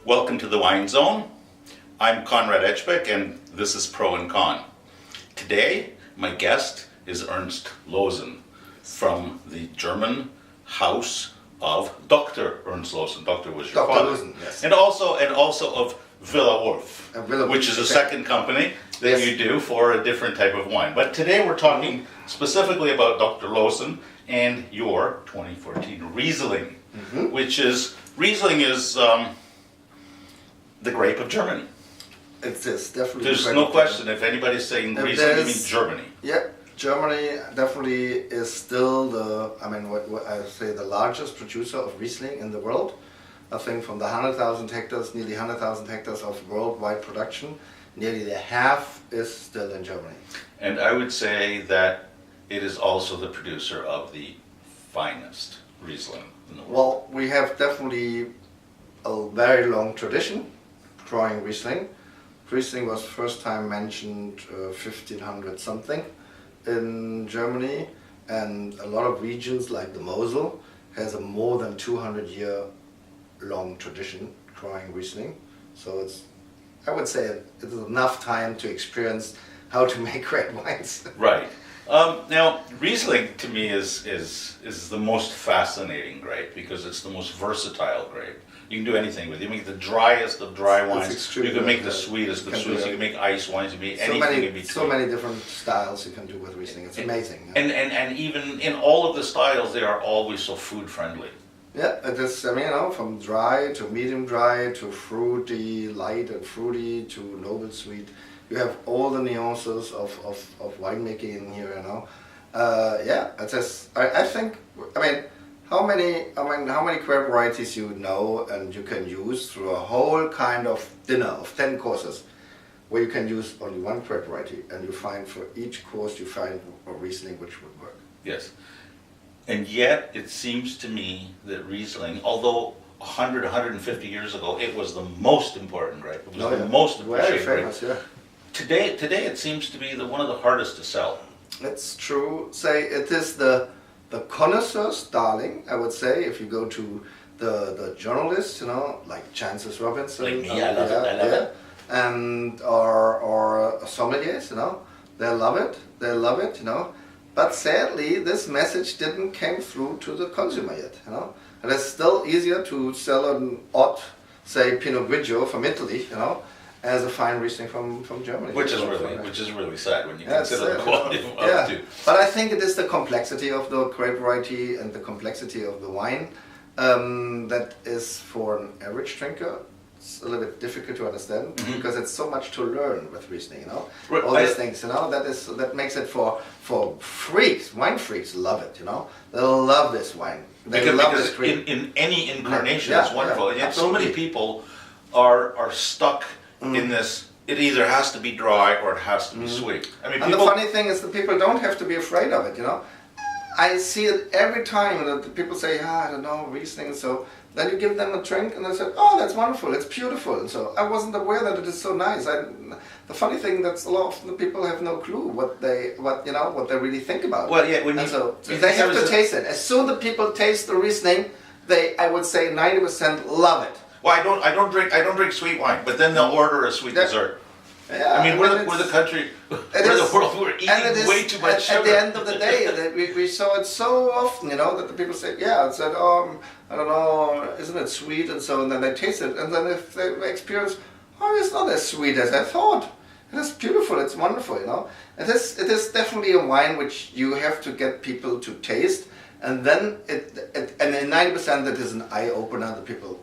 Welcome to the Wine Zone. I'm Konrad Ejbich and this is Pro&Kon. Today, my guest is Ernst Loosen from the German house of Dr. Ernst Loosen. Doctor was your Dr. father. Loosen, yes. And also of Villa Wolf, Villa which is a Wolf. second company that Yes. you do for a different type of wine. But today we're talking specifically about Dr. Loosen and your 2014 Riesling, Riesling is the grape of Germany. It is definitely. There's the no grape. question. If anybody's saying If Riesling, you there's- mean Germany. Yeah, Germany definitely is still what I say, the largest producer of Riesling in the world. I think from the 100,000 hectares, nearly 100,000 hectares of worldwide production, nearly the half is still in Germany. And I would say that it is also the producer of the finest Riesling in the world. Well, we have definitely a very long tradition growing Riesling. Riesling was first time mentioned 1500 something in Germany, and a lot of regions like the Mosel has a more than 200-year long tradition growing Riesling. So I would say it is enough time to experience how to make great wines. Right. Now, Riesling to me is the most fascinating grape because it's the most versatile grape. You can do anything with it. You can make the driest of dry wines. extremely You can make the good. sweetest of You can sweets. do You can make ice wines. You can make So anything in between. so many different styles you can do with Riesling. It's amazing. And even in all of the styles, they are always so food friendly. Yeah, it is, from dry to medium dry to fruity, light and fruity to noble sweet. You have all the nuances of winemaking in here, it is, I think, how many grape varieties you know and you can use through a whole kind of dinner of 10 courses where you can use only one grape variety and you find for each course you find a Riesling which would work. Yes. And yet, it seems to me that Riesling, although 100, 150 years ago, it was the most important grape. It was the most very appreciated grape. famous, yeah. Today it seems to be one of the hardest to sell. It's true. Say it is the connoisseur's darling, I would say, if you go to the journalists, like Chances Robinson. Like me, I love it. And or sommeliers, they love it, But sadly, this message didn't came through to the consumer yet, And it's still easier to sell an odd, say, Pinot Grigio from Italy, as a fine Riesling from Germany. Which is really sad when you consider the quality of yeah. the two. But I think it is the complexity of the grape variety and the complexity of the wine that is for an average drinker. It's a little bit difficult to understand because it's so much to learn with Riesling, Right, all these things, that makes it for freaks, wine freaks love it, They love this wine. They love this grape. in any incarnation, Yeah, it's wonderful. yeah, And yet so many absolutely. people are stuck in this. It either has to be dry or it has to be sweet. I mean, And people, the funny thing is that people don't have to be afraid of it, I see it every time that the people say, I don't know, Riesling, so then you give them a drink and they say, oh, that's wonderful, it's beautiful. And so I wasn't aware that it is so nice. The funny thing that's a lot of the people have no clue what they really think about. Well, yeah, when and you, so you they have there's to a- taste it. As soon as the people taste the Riesling, I would say 90% love it. Well, I don't drink sweet wine, but then they'll order a sweet Yeah. dessert. Yeah, I mean, we're the it's- country, It we're is- the world, we're and it eating is way too much sugar. At the end of the day, that we saw it so often, that the people say, yeah, it said, I don't know, isn't it sweet? And so, and then they taste it, and then if they experience, it's not as sweet as I thought. It is beautiful, it's wonderful, It is definitely a wine which you have to get people to taste, and then and in 90% it is an eye opener. The people,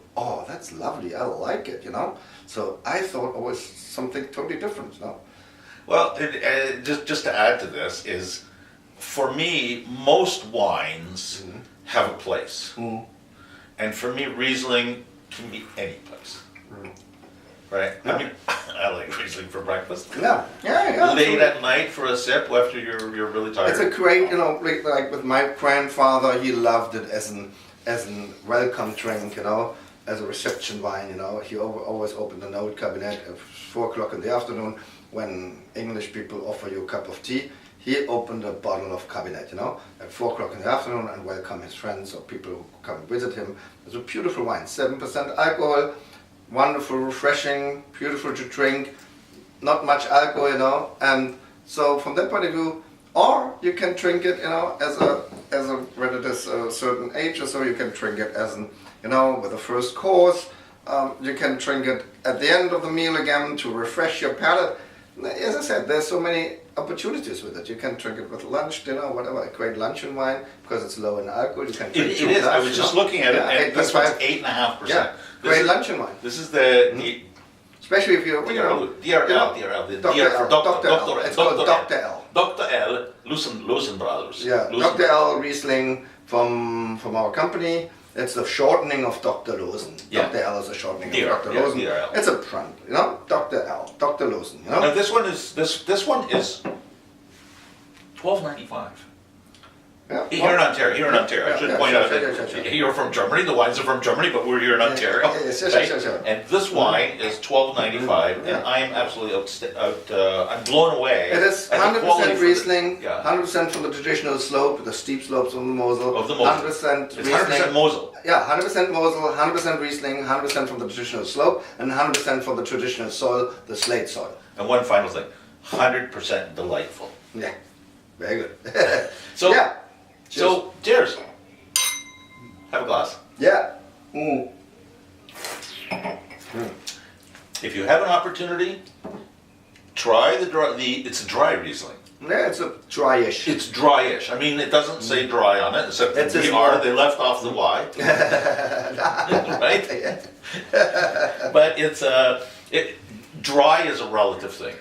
that's lovely, I like it, So I thought always something totally different, Well, just to add to this is, for me, most wines have a place. And for me, Riesling can be any place. Right? Yeah. I mean, I like Riesling for breakfast. Yeah. Late absolutely. at night for a sip after you're really tired. It's a great, like with my grandfather, he loved it as an welcome drink, as a reception wine, He always opened the note cabinet at 4 o'clock in the afternoon when English people offer you a cup of tea. He opened a bottle of Cabinet, at 4 o'clock in the afternoon and welcome his friends or people who come visit him. It's a beautiful wine, 7% alcohol, wonderful, refreshing, beautiful to drink, not much alcohol, you know, and so from that point of view, or you can drink it, you know, as a when it is a certain age or so, you can drink it as an, you know, with the first course. You can drink it at the end of the meal again to refresh your palate. As I said, there's so many opportunities with it. You can drink it with lunch, dinner, whatever. A great luncheon wine because it's low in alcohol. You can drink It is. I was just looking at it, and this one's 8.5%. Yeah, great luncheon wine. This is the especially if you're DRL, the Dr. for L. Dr. L. It's called Dr. L. Dr. L. Loosen Brothers. Yeah, Dr. L. Riesling from our company. It's the shortening of Dr. Loosen. Yeah. Dr. L is a shortening DR, of Dr. yeah, Loosen. DRL. It's a front, you know, Dr. L, Dr. Loosen, you know. Now this one is $12.95. Yeah. Here in Ontario, I should point out sure. that you're from Germany, the wines are from Germany, but we're here in Ontario. Sure. And this wine is $12.95, and I am absolutely I'm blown away. It is at the quality 100% Riesling, yeah. 100% from the traditional slope, the steep slopes of the Mosel. 100% It's Riesling. 100% Mosel. Yeah, 100% Mosel, 100% Riesling, 100% from the traditional slope, and 100% from the traditional soil, the slate soil. And one final thing, 100% delightful. Yeah, very good. So, yeah. So, cheers. Have a glass. Yeah. If you have an opportunity, try it's a dry Riesling. Yeah, it's a dryish. It's dryish. I mean, it doesn't say dry on it, except It's that they left off the Y. Right? But dry is a relative thing.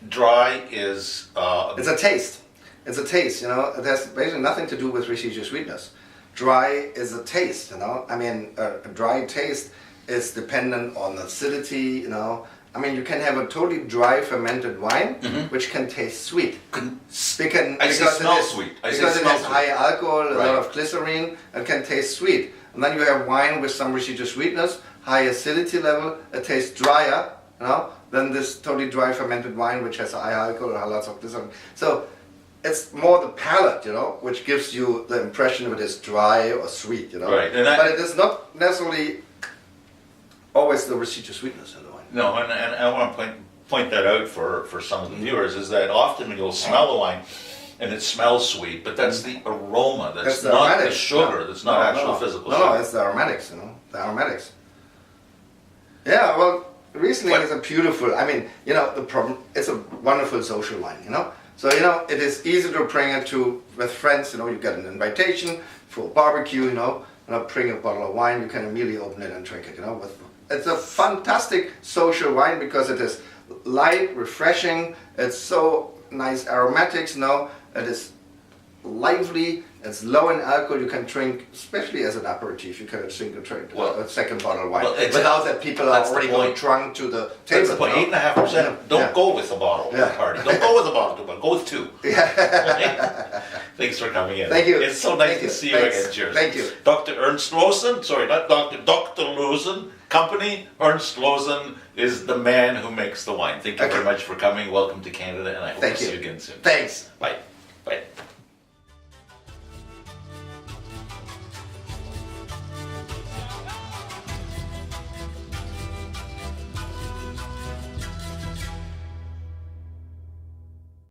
Dry is... it's a taste. It's a taste, you know. It has basically nothing to do with residual sweetness. Dry is a taste, you know. I mean, a dry taste is dependent on acidity, you know. I mean, you can have a totally dry fermented wine, which can taste sweet. Because it has high alcohol, a lot of glycerine, it can taste sweet. And then you have wine with some residual sweetness, high acidity level, it tastes drier, you know, than this totally dry fermented wine, which has high alcohol, lots of glycerine. So it's more the palate, you know, which gives you the impression of it is dry or sweet, you know. Right. But it is not necessarily always the residual sweetness in the wine. No, and I want to point that out for some of the viewers, is that often when you'll smell a wine and it smells sweet, but that's the aroma, that's not aromatics. The sugar, that's not actual physical sugar. No, it's the aromatics, you know, the aromatics. Yeah, well, Riesling is a beautiful, I mean, you know, the problem, it's a wonderful social wine, you know. So, you know, it is easy to bring it with friends, you know, you get an invitation for a barbecue, you know, bring a bottle of wine, you can immediately open it and drink it, you know. It's a fantastic social wine because it is light, refreshing, it's so nice aromatics, you know, it is lively, it's low in alcohol, you can drink, especially as an aperitif, you can drink a second bottle of wine. Without that people are already going drunk to the table. That's the point, 8.5%, don't go with a bottle at a party. Don't go with a bottle, but go with two. Thanks for coming in. Thank you. It's so nice to see you again. Cheers. Thank you. Dr. Ernst Loosen, sorry, not Dr. Loosen, company, Ernst Loosen is the man who makes the wine. Thank you very much for coming. Welcome to Canada, and I hope to see you again soon. Thanks. Bye.